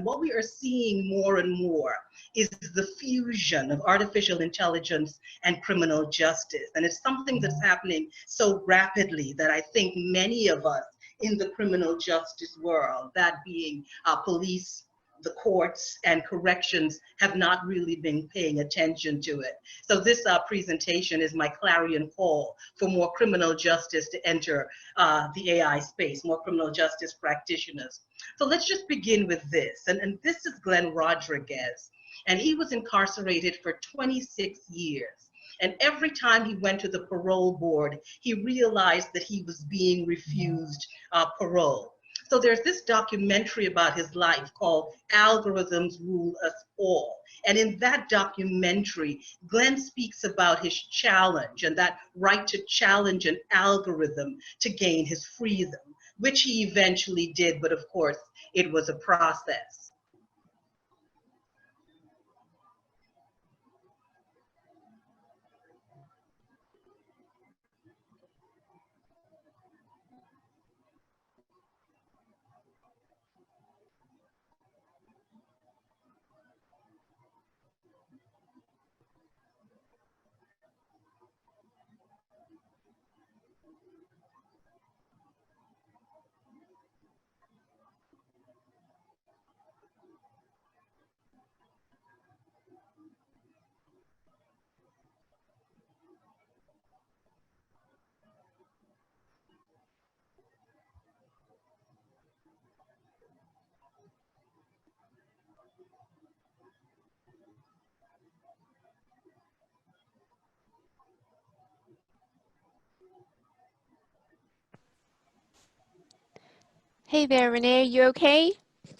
what we are seeing more and more is the fusion of artificial intelligence and criminal justice. And it's something that's happening so rapidly that I think many of us in the criminal justice world, that being police, the courts, and corrections, have not really been paying attention to it. So this presentation is my clarion call for more criminal justice to enter the AI space, more criminal justice practitioners. So let's just begin with this. And this is Glenn Rodriguez, and he was incarcerated for 26 years. And every time he went to the parole board, he realized that he was being refused parole. So there's this documentary about his life called Algorithms Rule Us All. And in that documentary, Glenn speaks about his challenge and that right to challenge an algorithm to gain his freedom, which he eventually did, but of course, it was a process. Hey there, Renee, you okay?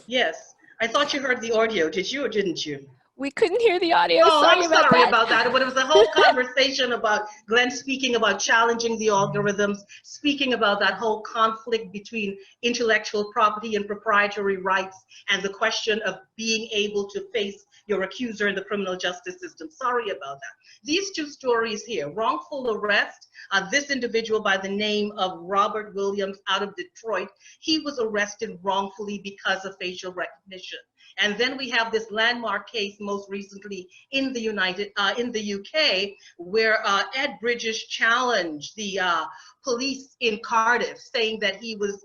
Yes, I thought you heard the audio. Did you or didn't you? We couldn't hear the audio. Oh, sorry I'm sorry that. about that. But it was a whole conversation about Glenn speaking about challenging the algorithms, speaking about that whole conflict between intellectual property and proprietary rights, and the question of being able to face your accuser in the criminal justice system. Sorry about that. These two stories here, wrongful arrest, this individual by the name of Robert Williams out of Detroit, he was arrested wrongfully because of facial recognition. And then we have this landmark case most recently in the UK, where Ed Bridges challenged the police in Cardiff, saying that he was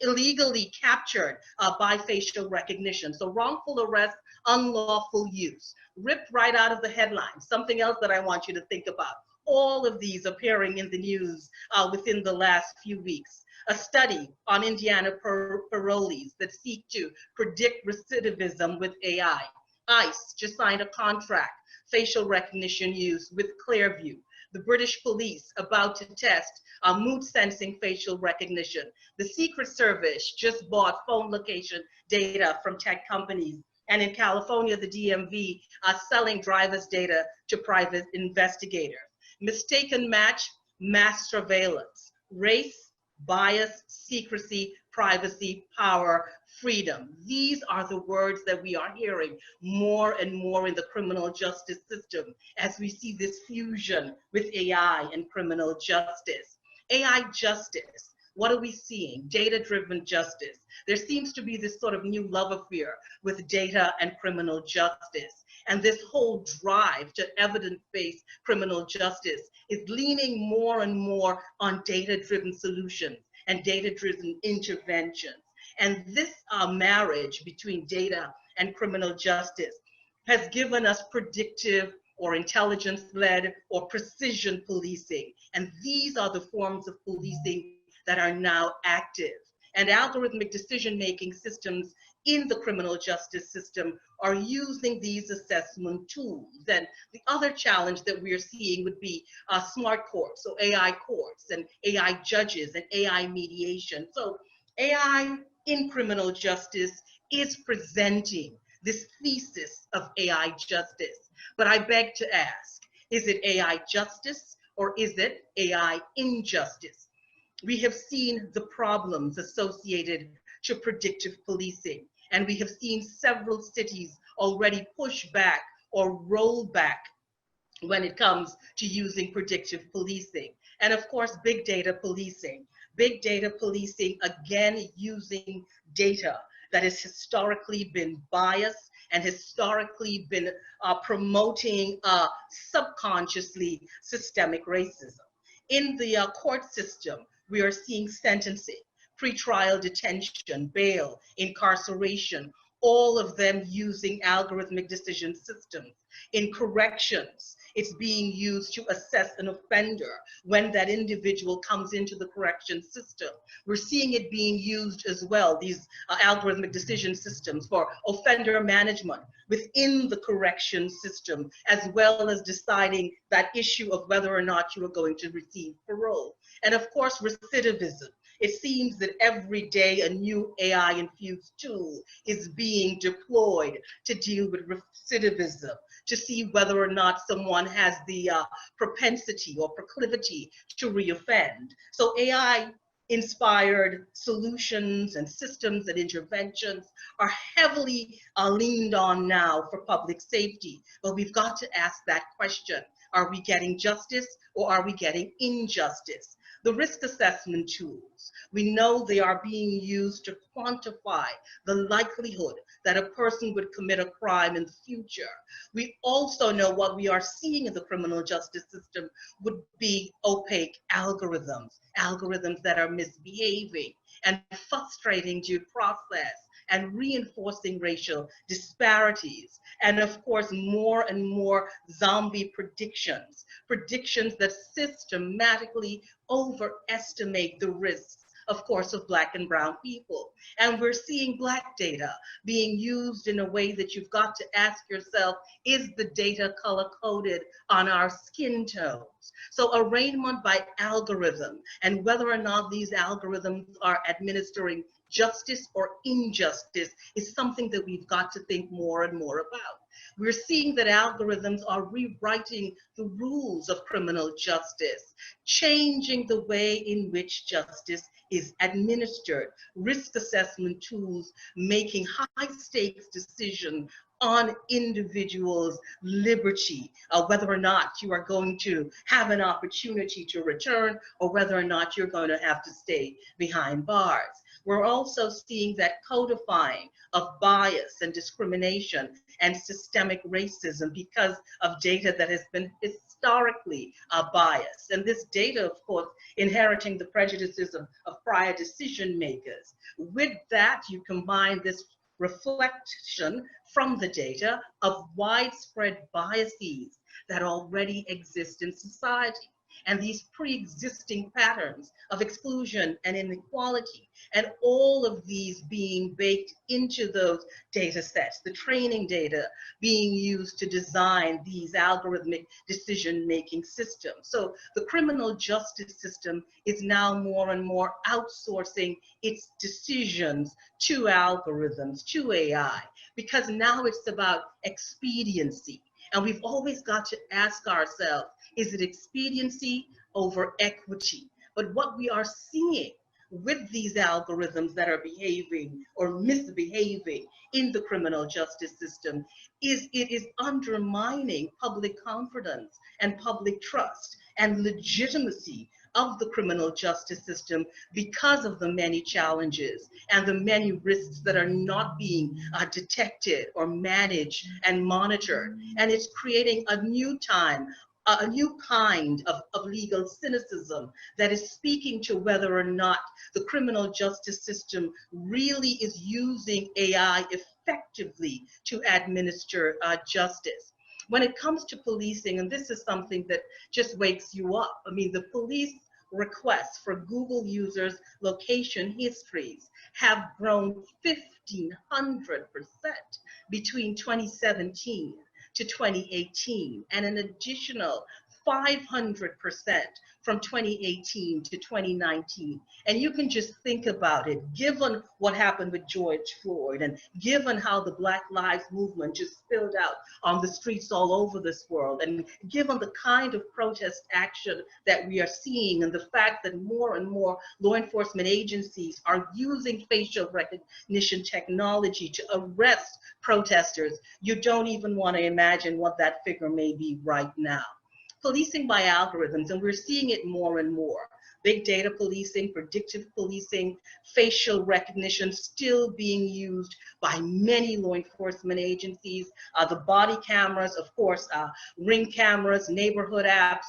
illegally captured by facial recognition. So wrongful arrest, unlawful use, ripped right out of the headlines. Something else that I want you to think about. All of these appearing in the news within the last few weeks. A study on Indiana parolees that seek to predict recidivism with AI. ICE just signed a contract, facial recognition use with Clearview. The British police about to test mood sensing facial recognition. The Secret Service just bought phone location data from tech companies. And in California, the DMV selling driver's data to private investigators. Mistaken match, mass surveillance, race, bias, secrecy, privacy, power, freedom. These are the words that we are hearing more and more in the criminal justice system as we see this fusion with AI and criminal justice. AI justice. What are we seeing? Data-driven justice. There seems to be this sort of new love affair with data and criminal justice. And this whole drive to evidence-based criminal justice is leaning more and more on data-driven solutions and data-driven interventions. And this marriage between data and criminal justice has given us predictive or intelligence-led or precision policing. And these are the forms of policing that are now active. And algorithmic decision-making systems in the criminal justice system are using these assessment tools. And the other challenge that we're seeing would be smart courts, so AI courts and AI judges and AI mediation. So AI in criminal justice is presenting this thesis of AI justice. But I beg to ask, is it AI justice or is it AI injustice? We have seen the problems associated to predictive policing, and we have seen several cities already push back or roll back when it comes to using predictive policing. And of course, big data policing. Big data policing, again, using data that has historically been biased and historically been promoting subconsciously systemic racism. In the court system, we are seeing sentencing, pretrial detention, bail, incarceration, all of them using algorithmic decision systems. In corrections, it's being used to assess an offender when that individual comes into the correction system. We're seeing it being used as well, these algorithmic decision systems for offender management within the correction system, as well as deciding that issue of whether or not you are going to receive parole. And of course, recidivism. It seems that every day a new AI-infused tool is being deployed to deal with recidivism, to see whether or not someone has the propensity or proclivity to reoffend. So AI-inspired solutions and systems and interventions are heavily leaned on now for public safety. But we've got to ask that question. Are we getting justice or are we getting injustice? The risk assessment tools, we know they are being used to quantify the likelihood that a person would commit a crime in the future. We also know what we are seeing in the criminal justice system would be opaque algorithms, algorithms that are misbehaving and frustrating due process and reinforcing racial disparities. And of course, more and more zombie predictions, predictions that systematically overestimate the risks, of course, of Black and brown people. And we're seeing Black data being used in a way that you've got to ask yourself, is the data color-coded on our skin tones? So arraignment by algorithm, and whether or not these algorithms are administering justice or injustice is something that we've got to think more and more about. We're seeing that algorithms are rewriting the rules of criminal justice, changing the way in which justice is administered, risk assessment tools making high stakes decisions on individuals' liberty, whether or not you are going to have an opportunity to return or whether or not you're going to have to stay behind bars. We're also seeing that codifying of bias and discrimination and systemic racism because of data that has been historically biased. And this data, of course, inheriting the prejudices of prior decision makers. With that, you combine this reflection from the data of widespread biases that already exist in society, and these pre-existing patterns of exclusion and inequality, and all of these being baked into those data sets, the training data being used to design these algorithmic decision-making systems. So the criminal justice system is now more and more outsourcing its decisions to algorithms, to AI, because now it's about expediency. And we've always got to ask ourselves, is it expediency over equity? But what we are seeing with these algorithms that are behaving or misbehaving in the criminal justice system is it is undermining public confidence and public trust and legitimacy of the criminal justice system because of the many challenges and the many risks that are not being detected or managed and monitored. And it's creating a new time, a new kind of legal cynicism that is speaking to whether or not the criminal justice system really is using AI effectively to administer justice. When it comes to policing, and this is something that just wakes you up, I mean, the police requests for Google users' location histories have grown 1,500% between 2017 to 2018, and an additional 500% from 2018 to 2019. And you can just think about it, given what happened with George Floyd and given how the Black Lives Movement just spilled out on the streets all over this world, and given the kind of protest action that we are seeing and the fact that more and more law enforcement agencies are using facial recognition technology to arrest protesters, you don't even want to imagine what that figure may be right now. Policing by algorithms, and we're seeing it more and more. big data policing, predictive policing, facial recognition still being used by many law enforcement agencies, the body cameras, of course, ring cameras, neighborhood apps,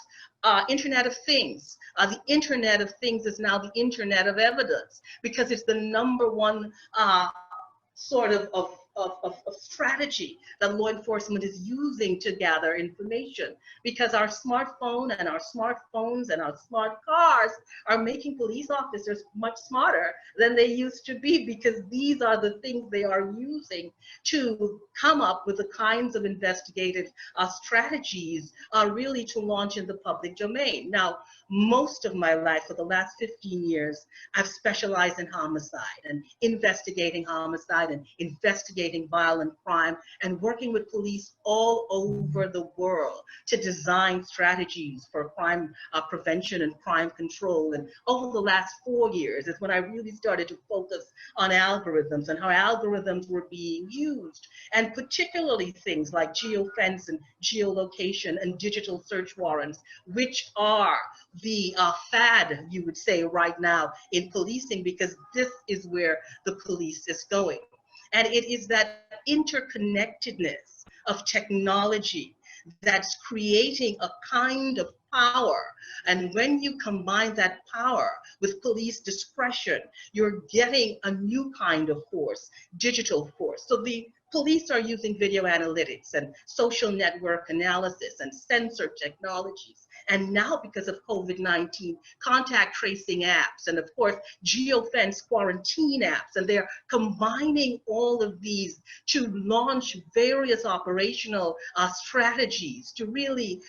Internet of Things. The Internet of Things is now the Internet of Evidence because it's the number one sort of strategy that law enforcement is using to gather information, because our smartphone and our smartphones and our smart cars are making police officers much smarter than they used to be, because these are the things they are using to come up with the kinds of investigative strategies really to launch in the public domain. Now, most of my life, for the last 15 years, I've specialized in homicide and investigating homicide and investigating violent crime and working with police all over the world to design strategies for crime prevention and crime control. And over the last 4 years is when I really started to focus on algorithms and how algorithms were being used, and particularly things like geofence and geolocation and digital search warrants, which are the fad, you would say, right now in policing, because this is where the police is going. And it is that interconnectedness of technology that's creating a kind of power. And when you combine that power with police discretion, you're getting a new kind of force, digital force. So the police are using video analytics and social network analysis and sensor technologies. And now, because of COVID-19, contact tracing apps, and of course, geofence quarantine apps, and they're combining all of these to launch various operational strategies to really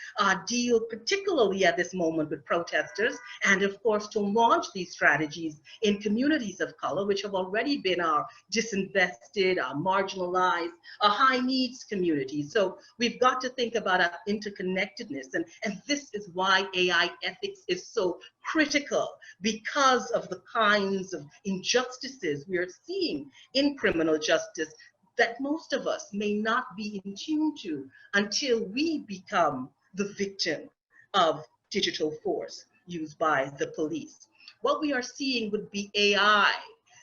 deal, particularly at this moment, with protesters, and of course, to launch these strategies in communities of color, which have already been our disinvested, our marginalized, our high needs communities. So we've got to think about our interconnectedness, and this is why AI ethics is so critical, because of the kinds of injustices we are seeing in criminal justice that most of us may not be in tune to until we become the victim of digital force used by the police. What we are seeing would be AI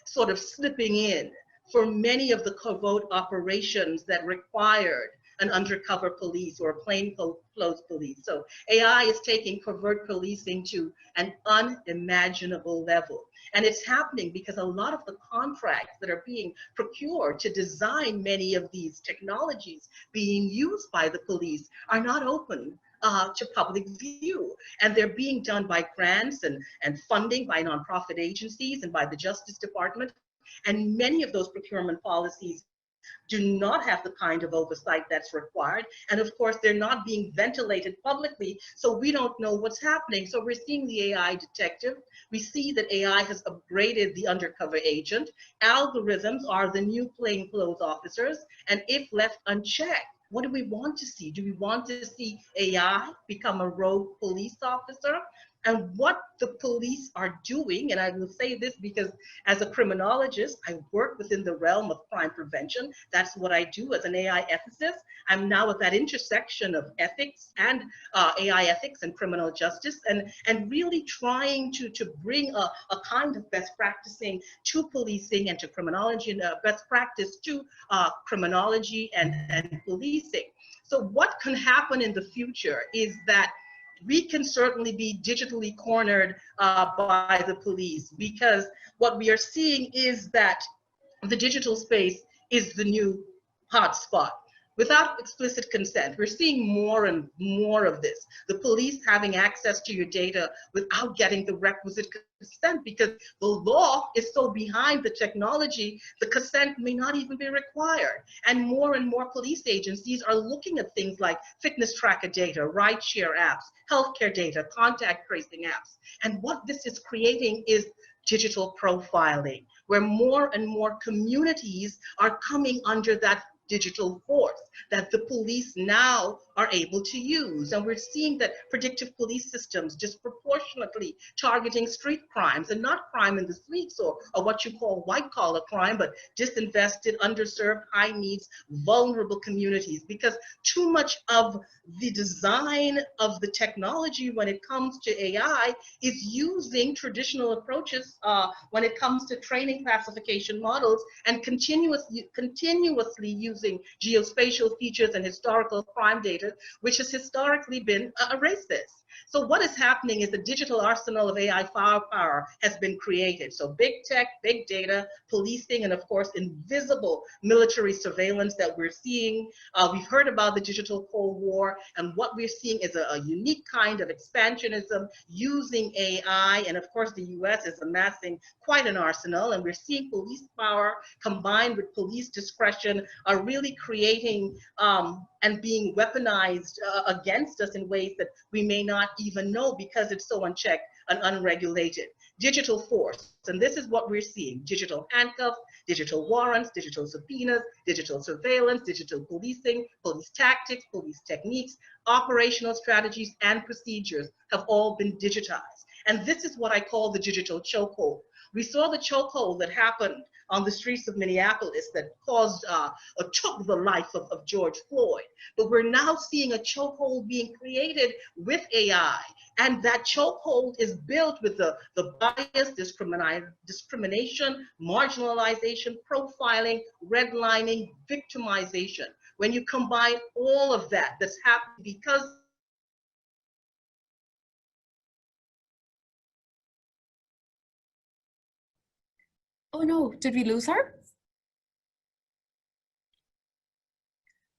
sort of slipping in for many of the covert operations that required an undercover police or a plainclothes police. So AI is taking covert policing to an unimaginable level. And it's happening because a lot of the contracts that are being procured to design many of these technologies being used by the police are not open to public view. And they're being done by grants and funding by nonprofit agencies and by the Justice Department. And many of those procurement policies do not have the kind of oversight that's required. And of course, they're not being ventilated publicly, so we don't know what's happening. So we're seeing the AI detective. We see that AI has upgraded the undercover agent. Algorithms are the new plainclothes officers. And if left unchecked, what do we want to see? Do we want to see AI become a rogue police officer? And what the police are doing, and I will say this because as a criminologist, I work within the realm of crime prevention. That's what I do as an AI ethicist. I'm now at that intersection of ethics and AI ethics and criminal justice, and really trying to bring a kind of best practicing to policing and to criminology, and best practice to criminology and policing. So what can happen in the future is that we can certainly be digitally cornered by the police, because what we are seeing is that the digital space is the new hotspot. Without explicit consent, we're seeing more and more of this. The police having access to your data without getting the requisite consent, because the law is so behind the technology, the consent may not even be required. And more police agencies are looking at things like fitness tracker data, rideshare apps, healthcare data, contact tracing apps. And what this is creating is digital profiling, where more and more communities are coming under that digital force that the police now are able to use. And we're seeing that predictive police systems disproportionately targeting street crimes, and not crime in the streets or what you call white collar crime, but disinvested, underserved, high needs, vulnerable communities. Because too much of the design of the technology when it comes to AI is using traditional approaches when it comes to training classification models, and continuously using geospatial features and historical crime data, which has historically been racist. So what is happening is the digital arsenal of AI firepower has been created. So big tech, big data, policing, and of course, invisible military surveillance that we're seeing. We've heard about the digital Cold War, and what we're seeing is a unique kind of expansionism using AI. And of course, the US is amassing quite an arsenal, and we're seeing police power combined with police discretion are really creating and being weaponized against us in ways that we may not even know, because it's so unchecked and unregulated. Digital force, and this is what we're seeing: digital handcuffs, digital warrants, digital subpoenas, digital surveillance, digital policing, police tactics, police techniques, operational strategies, and procedures have all been digitized. And this is what I call the digital chokehold. We saw the chokehold that happened on the streets of Minneapolis that caused or took the life of George Floyd. But we're now seeing a chokehold being created with AI. And that chokehold is built with the bias, discrimination, marginalization, profiling, redlining, victimization. When you combine all of that that's happening because Oh no, did we lose her?